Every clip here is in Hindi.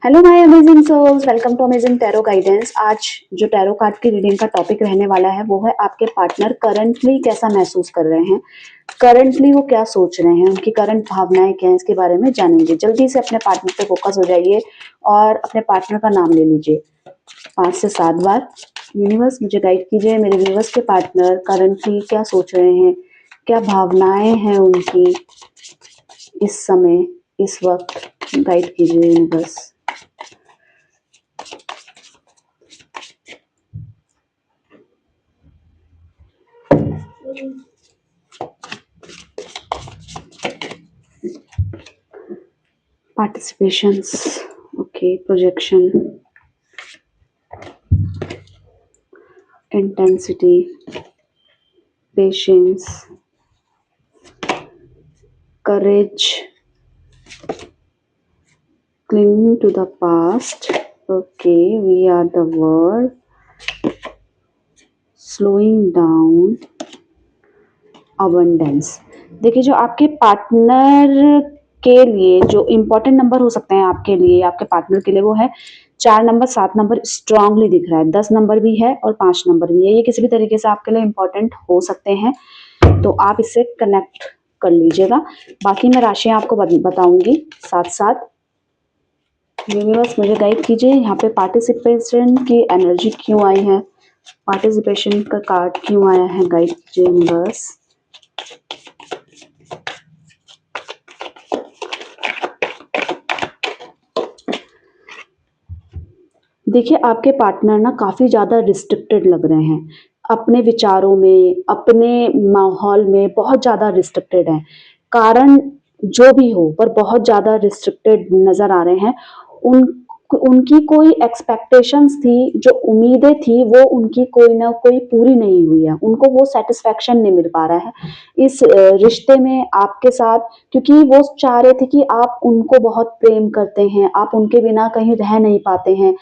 Hello my amazing souls, welcome to amazing tarot guidance. आज जो टैरो कार्ड की रीडिंग का टॉपिक रहने वाला है वो है आपके पार्टनर करंटली कैसा महसूस कर रहे हैं, करंटली वो क्या सोच रहे हैं, उनकी करंट भावनाएं क्या हैं, इसके बारे में जानेंगे। जल्दी से अपने पार्टनर पे फोकस हो जाइए और अपने पार्टनर का नाम ले लीजिए 5 से 7 बार। यूनिवर्स मुझे गाइड कीजिए, मेरे व्यूवर्स के पार्टनर करंटली क्या सोच रहे हैं, क्या भावनाएं हैं उनकी इस समय, इस वक्त। गाइड कीजिए universe. Participations, okay, projection, intensity, patience, courage, clinging to the past, okay, we are the world, slowing down, abundance। देखिए, जो आपके पार्टनर के लिए जो इम्पोर्टेंट नंबर हो सकते हैं आपके लिए, आपके पार्टनर के लिए, वो है 4 नंबर, 7 नंबर स्ट्रांगली दिख रहा है, 10 नंबर भी है और 5 नंबर भी है। ये किसी भी तरीके से आपके लिए इम्पोर्टेंट हो सकते हैं, तो आप इससे कनेक्ट कर लीजिएगा। बाकी मैं राशियां आपको बताऊंगी साथ साथ। यूनिवर्स मुझे गाइड कीजिए, यहाँ पे पार्टिसिपेशन की एनर्जी क्यों आई है, पार्टिसिपेशन का कार्ड क्यों आया है, गाइड कीजिए यूनिवर्स। देखिए, आपके पार्टनर ना काफ़ी ज़्यादा रिस्ट्रिक्टेड लग रहे हैं, अपने विचारों में, अपने माहौल में बहुत ज़्यादा रिस्ट्रिक्टेड हैं। कारण जो भी हो, पर बहुत ज़्यादा रिस्ट्रिक्टेड नज़र आ रहे हैं। उन उनकी कोई एक्सपेक्टेशंस थी, जो उम्मीदें थी, वो उनकी कोई ना कोई पूरी नहीं हुई है, उनको वो सेटिस्फेक्शन नहीं मिल पा रहा है इस रिश्ते में आपके साथ, क्योंकि वो चाह रहे थे कि आप उनको बहुत प्रेम करते हैं, आप उनके बिना कहीं रह नहीं पाते हैं,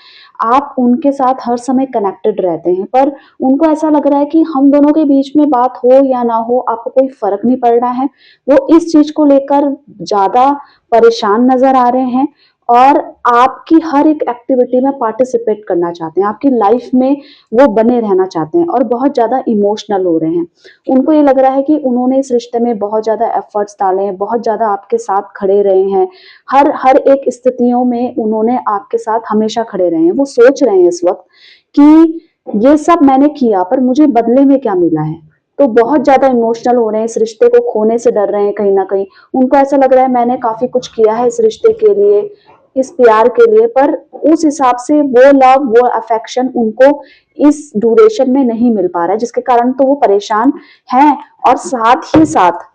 आप उनके साथ हर समय कनेक्टेड रहते हैं। पर उनको ऐसा लग रहा है कि हम दोनों के बीच में बात हो या ना हो, आपको कोई फर्क नहीं पड़ रहा है। वो इस चीज को लेकर ज्यादा परेशान नजर आ रहे हैं और आपकी हर एक एक्टिविटी में पार्टिसिपेट करना चाहते हैं, आपकी लाइफ में वो बने रहना चाहते हैं और बहुत ज्यादा इमोशनल हो रहे हैं। उनको ये लग रहा है कि उन्होंने इस रिश्ते में बहुत ज्यादा एफर्ट्स डाले हैं, बहुत ज्यादा आपके साथ खड़े रहे हैं, हर हर एक स्थितियों में उन्होंने आपके साथ हमेशा खड़े रहे हैं। वो सोच रहे हैं इस वक्त कि ये सब मैंने किया, पर मुझे बदले में क्या मिला है। तो बहुत ज्यादा इमोशनल हो रहे हैं, इस रिश्ते को खोने से डर रहे हैं कहीं ना कहीं। उनको ऐसा लग रहा है मैंने काफी कुछ किया है इस रिश्ते के लिए, इस प्यार के लिए, पर उस हिसाब से वो लव, वो अफेक्शन उनको इस ड्यूरेशन में नहीं मिल पा रहा है, जिसके कारण तो वो परेशान हैं। और साथ ही साथ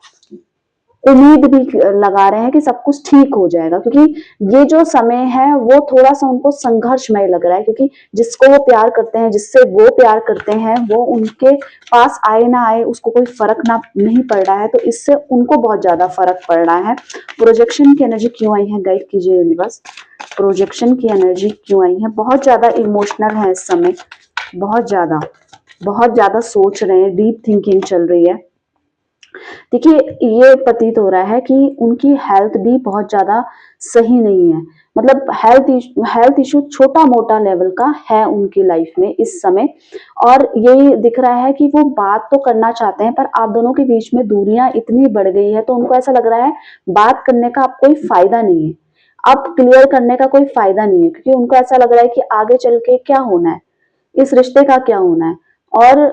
उम्मीद भी लगा रहे हैं कि सब कुछ ठीक हो जाएगा, क्योंकि ये जो समय है वो थोड़ा सा उनको संघर्षमय लग रहा है, क्योंकि जिसको वो प्यार करते हैं, जिससे वो प्यार करते हैं, वो उनके पास आए ना आए उसको कोई फर्क ना नहीं पड़ रहा है, तो इससे उनको बहुत ज्यादा फर्क पड़ रहा है। प्रोजेक्शन की एनर्जी क्यों आई है, गाइड कीजिए यूनिवर्स। प्रोजेक्शन की एनर्जी क्यों आई है, बहुत ज्यादा इमोशनल है इस समय, बहुत ज्यादा सोच रहे हैं, डीप थिंकिंग चल रही है। देखिए, ये प्रतीत हो रहा है कि उनकी हेल्थ भी बहुत ज्यादा सही नहीं है, मतलब हेल्थ इशू छोटा मोटा लेवल का है उनकी लाइफ में इस समय। और यही दिख रहा है कि वो बात तो करना चाहते हैं, पर आप दोनों के बीच में दूरियां इतनी बढ़ गई है, तो उनको ऐसा लग रहा है बात करने का अब कोई फायदा नहीं है, अब क्लियर करने का कोई फायदा नहीं है, क्योंकि उनको ऐसा लग रहा है कि आगे चल के क्या होना है, इस रिश्ते का क्या होना है। और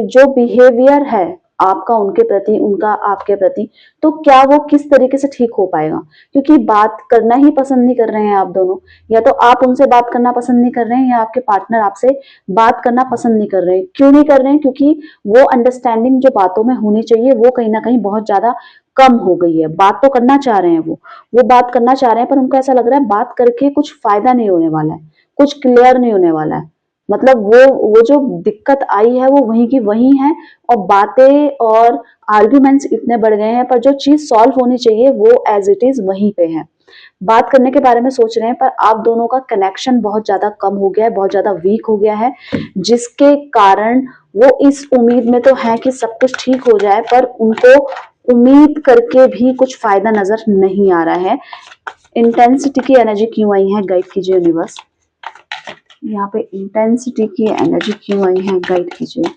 जो बिहेवियर है आपका उनके प्रति, उनका आपके प्रति, तो क्या वो किस तरीके से ठीक हो पाएगा, क्योंकि बात करना ही पसंद नहीं कर रहे हैं आप दोनों। या तो आप उनसे बात करना पसंद नहीं कर रहे हैं, या आपके पार्टनर आपसे बात करना पसंद नहीं कर रहे हैं। क्यों नहीं कर रहे हैं, क्योंकि वो अंडरस्टैंडिंग जो बातों में होनी चाहिए वो कहीं ना कहीं बहुत ज्यादा कम हो गई है। बात तो करना चाह रहे हैं, वो बात करना चाह रहे हैं, पर उनको ऐसा लग रहा है बात करके कुछ फायदा नहीं होने वाला है, कुछ क्लियर नहीं होने वाला है। मतलब वो जो दिक्कत आई है वो वहीं की वहीं है, और बातें और आर्ग्यूमेंट्स इतने बढ़ गए हैं, पर जो चीज सॉल्व होनी चाहिए वो एज इट इज वहीं पे है। बात करने के बारे में सोच रहे हैं, पर आप दोनों का कनेक्शन बहुत ज्यादा कम हो गया है, बहुत ज्यादा वीक हो गया है, जिसके कारण वो इस उम्मीद में तो है कि सब कुछ ठीक हो जाए, पर उनको उम्मीद करके भी कुछ फायदा नजर नहीं आ रहा है। इंटेंसिटी की एनर्जी क्यों आई है, गाइड कीजिए यूनिवर्स। यहाँ पे इंटेंसिटी की एनर्जी क्यों आई है, गाइड कीजिए।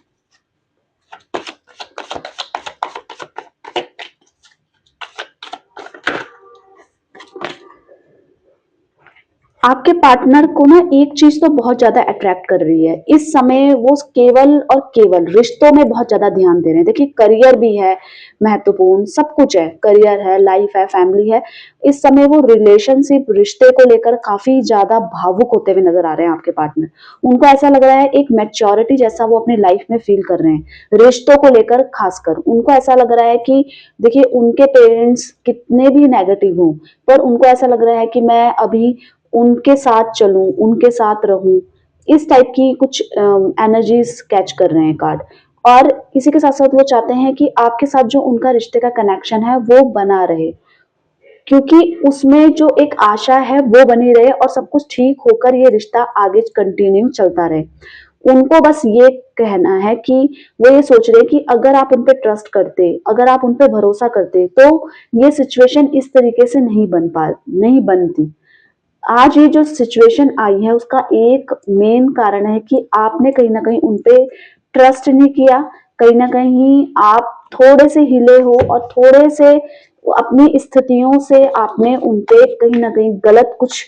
आपके पार्टनर को ना एक चीज तो बहुत ज्यादा अट्रैक्ट कर रही है इस समय, वो केवल और केवल रिश्तों में बहुत ज्यादा ध्यान दे रहे हैं। देखिए करियर भी है महत्वपूर्ण, सब कुछ है, करियर है, लाइफ है, फैमिली है। इस समय वो रिलेशनशिप, रिश्ते को लेकर काफी ज्यादा भावुक होते हुए नजर आ रहे हैं आपके पार्टनर। उनको ऐसा लग रहा है एक मैच्योरिटी जैसा वो अपनी लाइफ में फील कर रहे हैं रिश्तों को लेकर। खासकर उनको ऐसा लग रहा है कि देखिए उनके पेरेंट्स कितने भी नेगेटिव हों, पर उनको ऐसा लग रहा है कि मैं अभी उनके साथ चलूं, उनके साथ रहूं। इस टाइप की कुछ एनर्जीज कैच कर रहे हैं कार्ड। और इसी के साथ साथ वो चाहते हैं कि आपके साथ जो उनका रिश्ते का कनेक्शन है वो बना रहे, क्योंकि उसमें जो एक आशा है वो बनी रहे और सब कुछ ठीक होकर ये रिश्ता आगे कंटिन्यू चलता रहे। उनको बस ये कहना है कि वो ये सोच रहे कि अगर आप उन पे ट्रस्ट करते, अगर आप उन पे भरोसा करते, तो ये सिचुएशन इस तरीके से नहीं बनती। आज ये जो सिचुएशन आई है उसका एक मेन कारण है कि आपने कहीं ना कहीं उनपे ट्रस्ट नहीं किया। कहीं ना कहीं आप थोड़े से हिले हो और थोड़े से अपनी स्थितियों से आपने उनपे कहीं ना कहीं गलत कुछ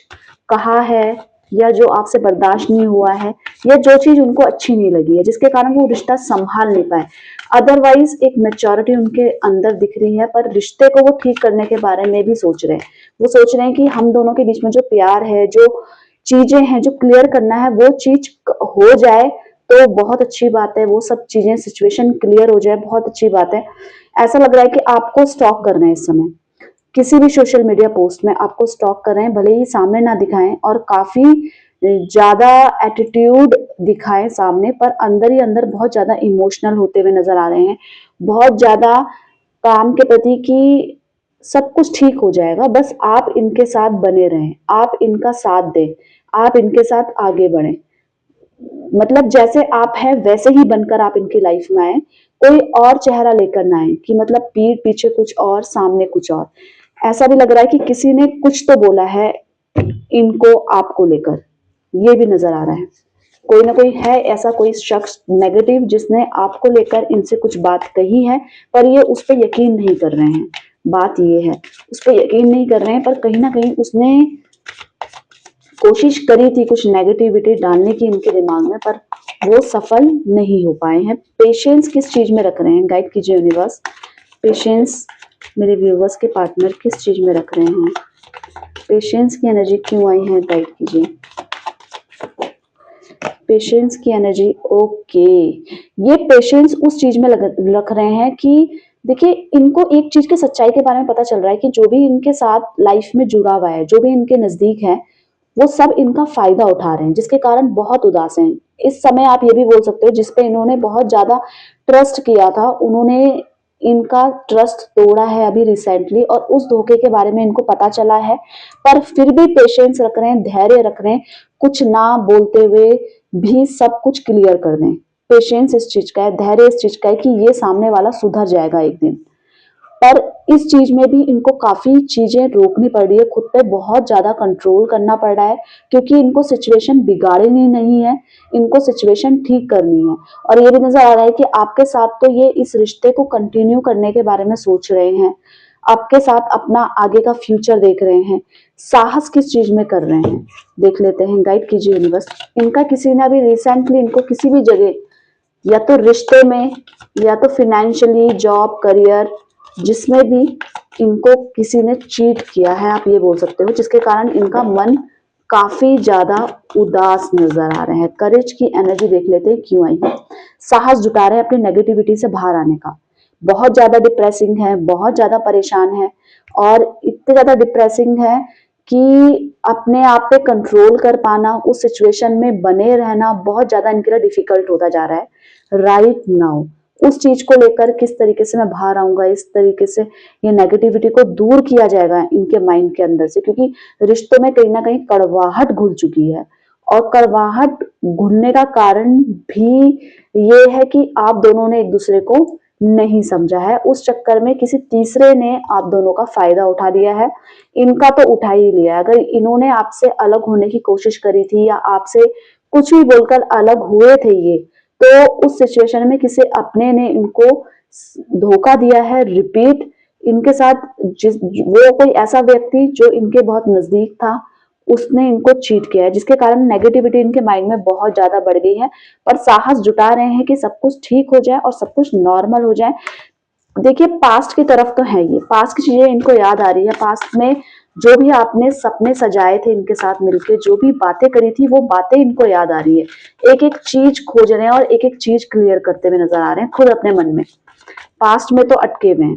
कहा है, या जो आपसे बर्दाश्त नहीं हुआ है, या जो चीज उनको अच्छी नहीं लगी है जिसके कारण वो रिश्ता संभाल नहीं पाए। अदरवाइज एक मेच्योरिटी उनके अंदर दिख रही है, पर रिश्ते को वो ठीक करने के बारे में भी सोच रहे हैं। वो सोच रहे हैं कि हम दोनों के बीच में जो प्यार है, जो चीजें हैं, जो क्लियर करना है, वो चीज हो जाए तो बहुत अच्छी बात है। वो सब चीजें, सिचुएशन क्लियर हो जाए, बहुत अच्छी बात है। ऐसा लग रहा है कि आपको स्टॉक कर रहे हैं इस समय, किसी भी सोशल मीडिया पोस्ट में आपको स्टॉक कर रहे हैं, भले ही सामने ना दिखाएं और काफी ज्यादा एटीट्यूड दिखाएं सामने, पर अंदर ही अंदर बहुत ज्यादा इमोशनल होते हुए नजर आ रहे हैं। बहुत ज्यादा काम के प्रति कि सब कुछ ठीक हो जाएगा, बस आप इनके साथ बने रहें, आप इनका साथ दें, आप इनके साथ आगे बढ़ें। मतलब जैसे आप हैं वैसे ही बनकर आप इनकी लाइफ में आए, कोई और चेहरा लेकर ना आए कि मतलब पीठ पीछे कुछ और, सामने कुछ और। ऐसा भी लग रहा है कि किसी ने कुछ तो बोला है इनको आपको लेकर, ये भी नजर आ रहा है। कोई ना कोई है ऐसा, कोई शख्स नेगेटिव जिसने आपको लेकर इनसे कुछ बात कही है, पर ये उस पर यकीन नहीं कर रहे हैं। बात ये है, उस पर यकीन नहीं कर रहे हैं, पर कहीं ना कहीं उसने कोशिश करी थी कुछ नेगेटिविटी डालने की इनके दिमाग में, पर वो सफल नहीं हो पाए हैं। पेशेंस किस चीज में रख रहे हैं, गाइड कीजिए यूनिवर्स। पेशेंस मेरे व्यूवर्स के पार्टनर किस चीज में रख रहे हैं, पेशेंस की एनर्जी क्यों आई है, गाइड कीजिए। पेशेंस की एनर्जी, ओके। ये पेशेंस उस चीज में रख रहे हैं कि देखिए इनको एक चीज की सच्चाई के बारे में पता चल रहा है कि जो भी इनके साथ लाइफ में जुड़ा हुआ है, जो भी इनके नजदीक है, वो सब इनका फायदा उठा रहे हैं, जिसके कारण बहुत उदास हैं इस समय। आप ये भी बोल सकते हो जिसपे इन्होंने बहुत ज्यादा ट्रस्ट किया था, उन्होंने इनका ट्रस्ट तोड़ा है अभी रिसेंटली, और उस धोखे के बारे में इनको पता चला है, पर फिर भी पेशेंस रख रहे हैं, धैर्य रख रहे हैं, कुछ ना बोलते हुए भी सब कुछ क्लियर कर दें। पेशेंस इस चीज का है, धैर्य इस चीज का है कि ये सामने वाला सुधर जाएगा एक दिन। पर इस चीज में भी इनको काफी चीजें रोकनी पड़ रही है, खुद पे बहुत ज्यादा कंट्रोल करना पड़ रहा है, क्योंकि इनको सिचुएशन बिगाड़नी नहीं है, इनको सिचुएशन ठीक करनी है। और ये भी नजर आ रहा है कि आपके साथ तो ये इस रिश्ते को कंटिन्यू करने के बारे में सोच रहे हैं, आपके साथ अपना आगे का फ्यूचर देख रहे हैं। साहस किस चीज में कर रहे हैं, देख लेते हैं, गाइड कीजिए यूनिवर्स। इनका किसी ने अभी रिसेंटली इनको किसी भी जगह, या तो रिश्ते में, या तो फिनेंशियली, जॉब, करियर, जिसमें भी इनको किसी ने चीट किया है, आप ये बोल सकते हो, जिसके कारण इनका मन काफी ज्यादा उदास नजर आ रहे हैं। करेज की एनर्जी देख लेते हैं क्यों आई है। साहस जुटा रहे हैं अपनी नेगेटिविटी से बाहर आने का। बहुत ज्यादा डिप्रेसिंग है, बहुत ज्यादा परेशान है, और इतने ज्यादा डिप्रेसिंग है कि अपने आप पे कंट्रोल कर पाना, उस सिचुएशन में बने रहना बहुत ज्यादा इनके लिए डिफिकल्ट होता जा रहा है राइट नाउ। उस चीज को लेकर किस तरीके से मैं बाहर आऊंगा, इस तरीके से ये नेगेटिविटी को दूर किया जाएगा इनके माइंड के अंदर से, क्योंकि रिश्तों में कहीं ना कहीं कड़वाहट घुल चुकी है। और कड़वाहट घुलने का कारण भी ये है कि आप दोनों ने एक दूसरे को नहीं समझा है। उस चक्कर में किसी तीसरे ने आप दोनों का फायदा उठा लिया है। इनका तो उठा ही लिया है। अगर इन्होंने आपसे अलग होने की कोशिश करी थी या आपसे कुछ भी बोलकर अलग हुए थे ये, तो उस सिचुएशन में किसी अपने ने इनको धोखा दिया है। रिपीट इनके साथ जिस वो कोई ऐसा व्यक्ति जो इनके बहुत नजदीक था, उसने इनको चीट किया है, जिसके कारण नेगेटिविटी इनके माइंड में बहुत ज्यादा बढ़ गई है। पर साहस जुटा रहे हैं कि सब कुछ ठीक हो जाए और सब कुछ नॉर्मल हो जाए। देखिए पास्ट की तरफ तो है, ये पास्ट की चीजें इनको याद आ रही है। पास्ट में जो भी आपने सपने सजाए थे इनके साथ मिलकर, जो भी बातें करी थी, वो बातें इनको याद आ रही है। एक एक चीज खोज रहे हैं और एक एक चीज क्लियर करते हुए नजर आ रहे हैं खुद अपने मन में। पास्ट में तो अटके हुए हैं,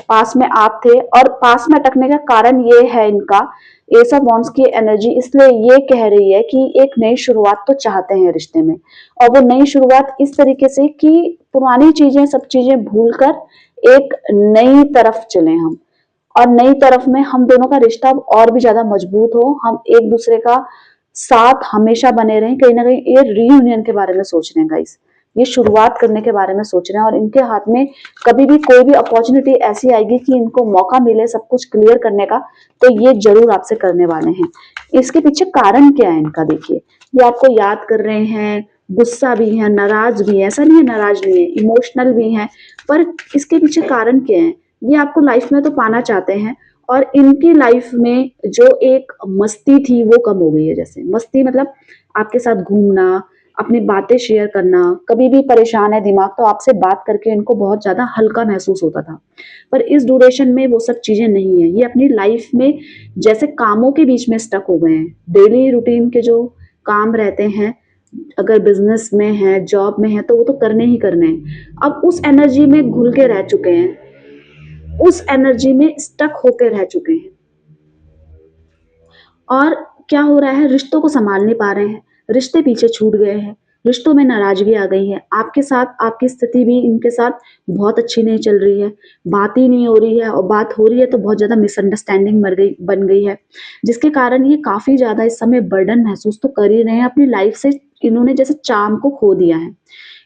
पास्ट में आप थे। और पास्ट में अटकने का कारण ये है इनका, एस ऑफ वॉन्ड्स की एनर्जी इसलिए ये कह रही है कि एक नई शुरुआत तो चाहते हैं रिश्ते में। और वो नई शुरुआत इस तरीके से कि पुरानी चीजें, सब चीजें भूलकर एक नई तरफ चले हम। और नई तरफ में हम दोनों का रिश्ता और भी ज्यादा मजबूत हो, हम एक दूसरे का साथ हमेशा बने रहें। कहीं ना कहीं ये रीयूनियन के बारे में सोच रहे हैं गाइस, ये शुरुआत करने के बारे में सोच रहे हैं। और इनके हाथ में कभी भी कोई भी अपॉर्चुनिटी ऐसी आएगी कि इनको मौका मिले सब कुछ क्लियर करने का, तो ये जरूर आपसे करने वाले हैं। इसके पीछे कारण क्या है इनका, देखिए ये आपको याद कर रहे हैं, गुस्सा भी है, नाराज भी है। ऐसा नहीं है नाराज नहीं है, इमोशनल भी है। पर इसके पीछे कारण क्या है, ये आपको लाइफ में तो पाना चाहते हैं। और इनकी लाइफ में जो एक मस्ती थी वो कम हो गई है। जैसे मस्ती मतलब आपके साथ घूमना, अपनी बातें शेयर करना। कभी भी परेशान है दिमाग तो आपसे बात करके इनको बहुत ज्यादा हल्का महसूस होता था। पर इस ड्यूरेशन में वो सब चीजें नहीं है। ये अपनी लाइफ में जैसे कामों के बीच में स्टक हो गए हैं। डेली रूटीन के जो काम रहते हैं, अगर बिजनेस में है, जॉब में है, तो वो तो करने ही करने हैं। अब उस एनर्जी में घुल के रह चुके हैं, उस एनर्जी में स्टक होकर रह चुके हैं। और क्या हो रहा है, रिश्तों को संभाल नहीं पा रहे हैं, रिश्ते पीछे छूट गए हैं, रिश्तों में नाराजगी आ गई है। आपके साथ आपकी स्थिति भी इनके साथ बहुत अच्छी नहीं चल रही है, बात ही नहीं हो रही है। और बात हो रही है तो बहुत ज्यादा मिसअंडरस्टैंडिंग बन गई है, जिसके कारण ये काफी ज्यादा इस समय बर्डन महसूस तो कर ही रहे हैं अपनी लाइफ से। इन्होंने जैसे चार्म को खो दिया है।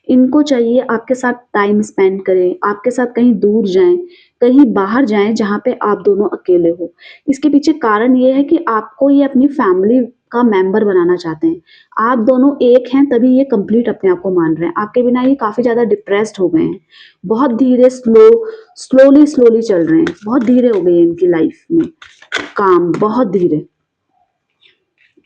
इनको चाहिए आपके साथ टाइम स्पेंड करें, आपके साथ कहीं दूर जाएं, कहीं बाहर जाएं जहां पे आप दोनों अकेले हो। इसके पीछे कारण ये है कि आपको ये अपनी फैमिली का मेंबर बनाना चाहते हैं। आप दोनों एक हैं तभी ये कंप्लीट अपने आप को मान रहे हैं। आपके बिना ये काफी ज्यादा डिप्रेस्ड हो गए हैं। बहुत धीरे स्लोली चल रहे हैं, बहुत धीरे हो गई है इनकी लाइफ में काम, बहुत धीरे।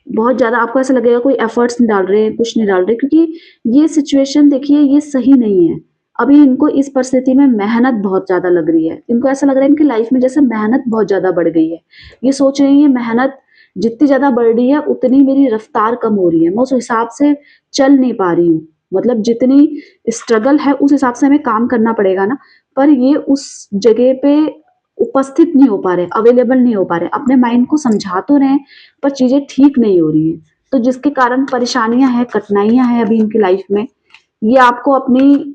बहुत ज्यादा आपको ऐसा लगेगा कोई एफर्ट्स नहीं डाल रहे हैं, कुछ नहीं डाल रहे, क्योंकि ये सिचुएशन देखिए ये सही नहीं है। अभी इनको इस परिस्थिति में मेहनत बहुत ज्यादा लग रही है। इनको ऐसा लग रहा है इनकी लाइफ में जैसे मेहनत बहुत ज्यादा बढ़ गई है। ये सोच रही है मेहनत जितनी ज्यादा बढ़ रही है उतनी मेरी रफ्तार कम हो रही है, मैं उस हिसाब से चल नहीं पा रही हूँ। मतलब जितनी स्ट्रगल है उस हिसाब से हमें काम करना पड़ेगा ना। पर ये उस जगह पे उपस्थित नहीं हो पा रहे, अवेलेबल नहीं हो पा रहे। अपने माइंड को समझा तो रहे हैं पर चीजें ठीक नहीं हो रही हैं। तो जिसके कारण परेशानियां हैं, कठिनाइयां हैं अभी इनकी लाइफ में। ये आपको अपनी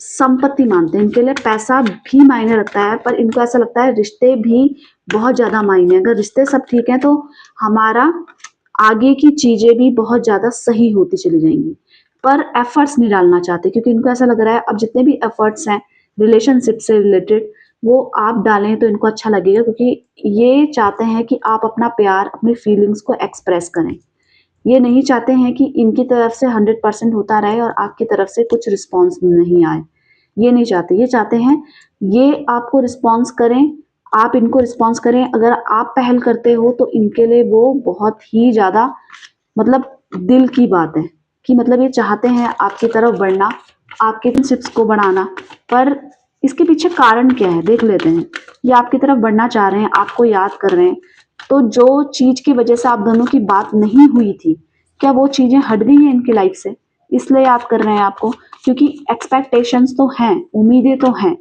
संपत्ति मानते हैं, इनके लिए पैसा भी मायने रखता है। पर इनको ऐसा लगता है रिश्ते भी बहुत ज्यादा मायने। अगर रिश्ते सब ठीक है तो हमारा आगे की चीजें भी बहुत ज्यादा सही होती चली जाएंगी। पर एफर्ट्स नहीं डालना चाहते, क्योंकि इनको ऐसा लग रहा है अब जितने भी एफर्ट्स हैं रिलेशनशिप से रिलेटेड वो आप डालें तो इनको अच्छा लगेगा। क्योंकि ये चाहते हैं कि आप अपना प्यार, अपनी फीलिंग्स को एक्सप्रेस करें। ये नहीं चाहते हैं कि इनकी तरफ से 100% होता रहे और आपकी तरफ से कुछ रिस्पॉन्स नहीं आए। ये नहीं चाहते, ये चाहते हैं ये आपको रिस्पॉन्स करें, आप इनको रिस्पॉन्स करें। अगर आप पहल करते हो तो इनके लिए वो बहुत ही ज्यादा मतलब दिल की बात है कि मतलब ये चाहते हैं आपकी तरफ बढ़ना, आपके रिलेशनशिप्स को बढ़ाना। पर इसके पीछे कारण क्या है देख लेते हैं। ये आपकी तरफ बढ़ना चाह रहे हैं, आपको याद कर रहे हैं। तो जो चीज की वजह से आप दोनों की बात नहीं हुई थी, क्या वो चीजें हट गई हैं इनकी लाइफ से, इसलिए याद कर रहे हैं आपको। क्योंकि एक्सपेक्टेशंस तो हैं, उम्मीदें तो हैं।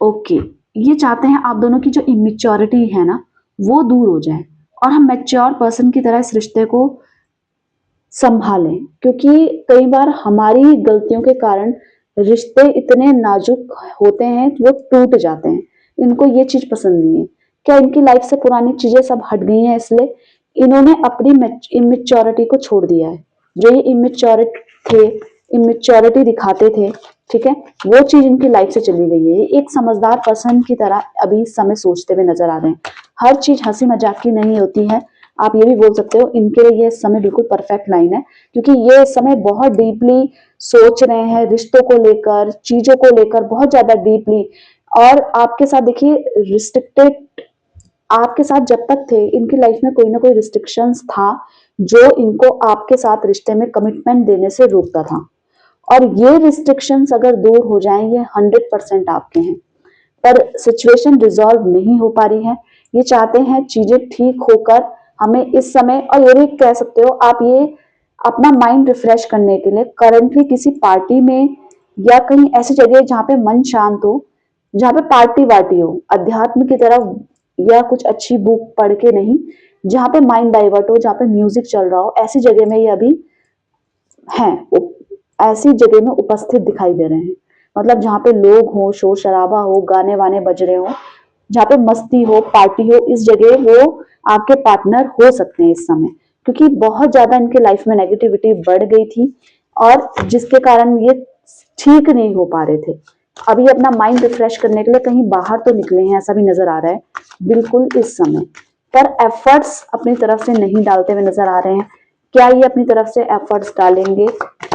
ओके, ये चाहते हैं आप दोनों की जो इमेच्योरिटी है ना वो दूर हो जाए और हम मैच्योर पर्सन की तरह इस रिश्ते को संभालें। क्योंकि कई बार हमारी गलतियों के कारण रिश्ते इतने नाजुक होते हैं कि वो टूट जाते हैं। इनको ये चीज पसंद नहीं है। क्या इनकी लाइफ से पुरानी चीजें सब हट गई हैं, इसलिए इन्होंने अपनी इमेच्योरिटी को छोड़ दिया है। जो ये इमेच्योरिटी दिखाते थे ठीक है, वो चीज इनकी लाइफ से चली गई है। ये एक समझदार पर्सन की तरह अभी इस समय सोचते हुए नजर आ रहे हैं। हर चीज हंसी मजाक की नहीं होती है, आप ये भी बोल सकते हो। इनके लिए ये समय बिल्कुल परफेक्ट लाइन है, क्योंकि ये इस समय बहुत डीपली सोच रहे हैं रिश्तों को लेकर, चीजों को लेकर बहुत ज्यादा डीपली। और आपके साथ देखिए रिस्ट्रिक्टेड, आपके साथ जब तक थे इनकी लाइफ में कोई ना कोई रिस्ट्रिक्शंस था जो इनको आपके साथ रिश्ते में कमिटमेंट देने से रोकता था। और ये रिस्ट्रिक्शंस अगर दूर हो जाएं, ये 100% आपके हैं। पर सिचुएशन रिजॉल्व नहीं हो पा रही है। ये चाहते हैं चीजें ठीक होकर हमें इस समय, और ये भी कह सकते हो आप, ये अपना माइंड रिफ्रेश करने के लिए करंटली किसी पार्टी में या कहीं ऐसी जगह जहाँ पे मन शांत हो, जहाँ पे पार्टी वार्टी हो, अध्यात्म की तरफ, या कुछ अच्छी बुक पढ़ के नहीं, जहाँ पे माइंड डाइवर्ट हो, जहाँ पे म्यूजिक चल रहा हो, ऐसी जगह में ये अभी हैं, ऐसी जगह में उपस्थित दिखाई दे रहे हैं। मतलब जहाँ पे लोग हो, शोर शराबा हो, गाने वाने बज रहे हो, जहाँ पे मस्ती हो, पार्टी हो, इस जगह वो आपके पार्टनर हो सकते हैं इस समय। क्योंकि बहुत ज्यादा इनके लाइफ में नेगेटिविटी बढ़ गई थी, और जिसके कारण ये ठीक नहीं हो पा रहे थे। अभी अपना माइंड रिफ्रेश करने के लिए कहीं बाहर तो निकले हैं, ऐसा भी नजर आ रहा है बिल्कुल इस समय। पर एफर्ट्स अपनी तरफ से नहीं डालते हुए नजर आ रहे हैं। क्या ये अपनी तरफ से एफर्ट्स डालेंगे?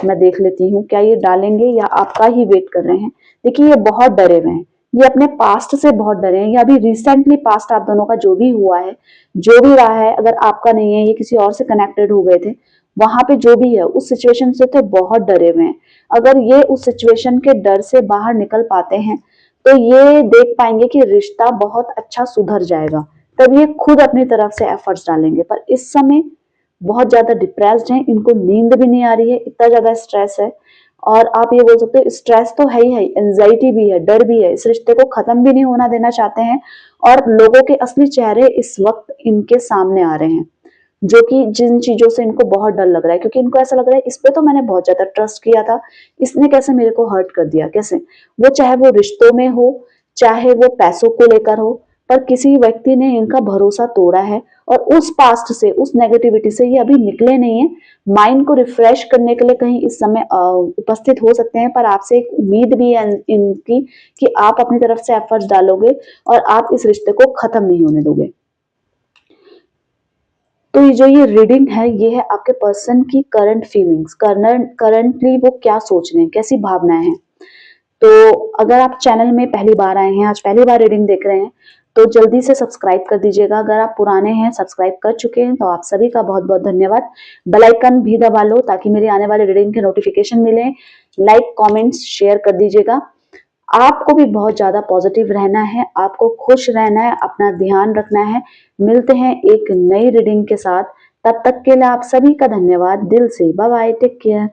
मैं देख लेती हूँ, क्या ये डालेंगे या आपका ही वेट कर रहे हैं। देखिए ये बहुत डरे हुए हैं, ये अपने पास्ट से बहुत डरे हैं, या अभी रिसेंटली पास्ट आप दोनों का जो भी हुआ है, जो भी रहा है, अगर आपका नहीं है, ये किसी और से कनेक्टेड हो गए थे, वहां पे जो भी है उस सिचुएशन से तो बहुत डरे हुए हैं। अगर ये उस सिचुएशन के डर से बाहर निकल पाते हैं तो ये देख पाएंगे कि रिश्ता बहुत अच्छा सुधर जाएगा, तब ये खुद अपनी तरफ से एफर्ट्स डालेंगे। पर इस समय बहुत ज्यादा डिप्रेस्ड हैं, इनको नींद भी नहीं आ रही है, इतना ज्यादा स्ट्रेस है। और आप ये बोल सकते हो स्ट्रेस तो है ही है, एंजाइटी भी है, डर भी है, इस रिश्ते को खत्म भी नहीं होना देना चाहते हैं। और लोगों के असली चेहरे इस वक्त इनके सामने आ रहे हैं, जो कि जिन चीजों से इनको बहुत डर लग रहा है, क्योंकि इनको ऐसा लग रहा है इस पे तो मैंने बहुत ज्यादा ट्रस्ट किया था, इसने कैसे मेरे को हर्ट कर दिया, कैसे। वो चाहे वो रिश्तों में हो, चाहे वो पैसों को लेकर हो, पर किसी व्यक्ति ने इनका भरोसा तोड़ा है। और उस पास्ट से, उस नेगेटिविटी से ये अभी निकले नहीं है। माइंड को रिफ्रेश करने के लिए कहीं इस समय उपस्थित हो सकते हैं, पर आपसे एक उम्मीद भी है इनकी कि आप अपनी तरफ से एफर्ट्स डालोगे और आप इस रिश्ते को खत्म नहीं होने दोगे। तो ये जो ये रीडिंग है, ये है आपके पर्सन की करंट फीलिंग्स, करंटली वो क्या सोच रहे हैं, कैसी भावनाएं हैं। तो अगर आप चैनल में पहली बार आए हैं, आज पहली बार रीडिंग देख रहे हैं, तो जल्दी से सब्सक्राइब कर दीजिएगा। अगर आप पुराने हैं, सब्सक्राइब कर चुके हैं, तो आप सभी का बहुत बहुत धन्यवाद। बेल आइकन भी दबा लो ताकि मेरी आने वाले रीडिंग के नोटिफिकेशन मिले। लाइक कमेंट्स शेयर कर दीजिएगा। आपको भी बहुत ज्यादा पॉजिटिव रहना है, आपको खुश रहना है, अपना ध्यान रखना है। मिलते हैं एक नई रीडिंग के साथ, तब तक के लिए आप सभी का धन्यवाद दिल से। Bye bye, take care.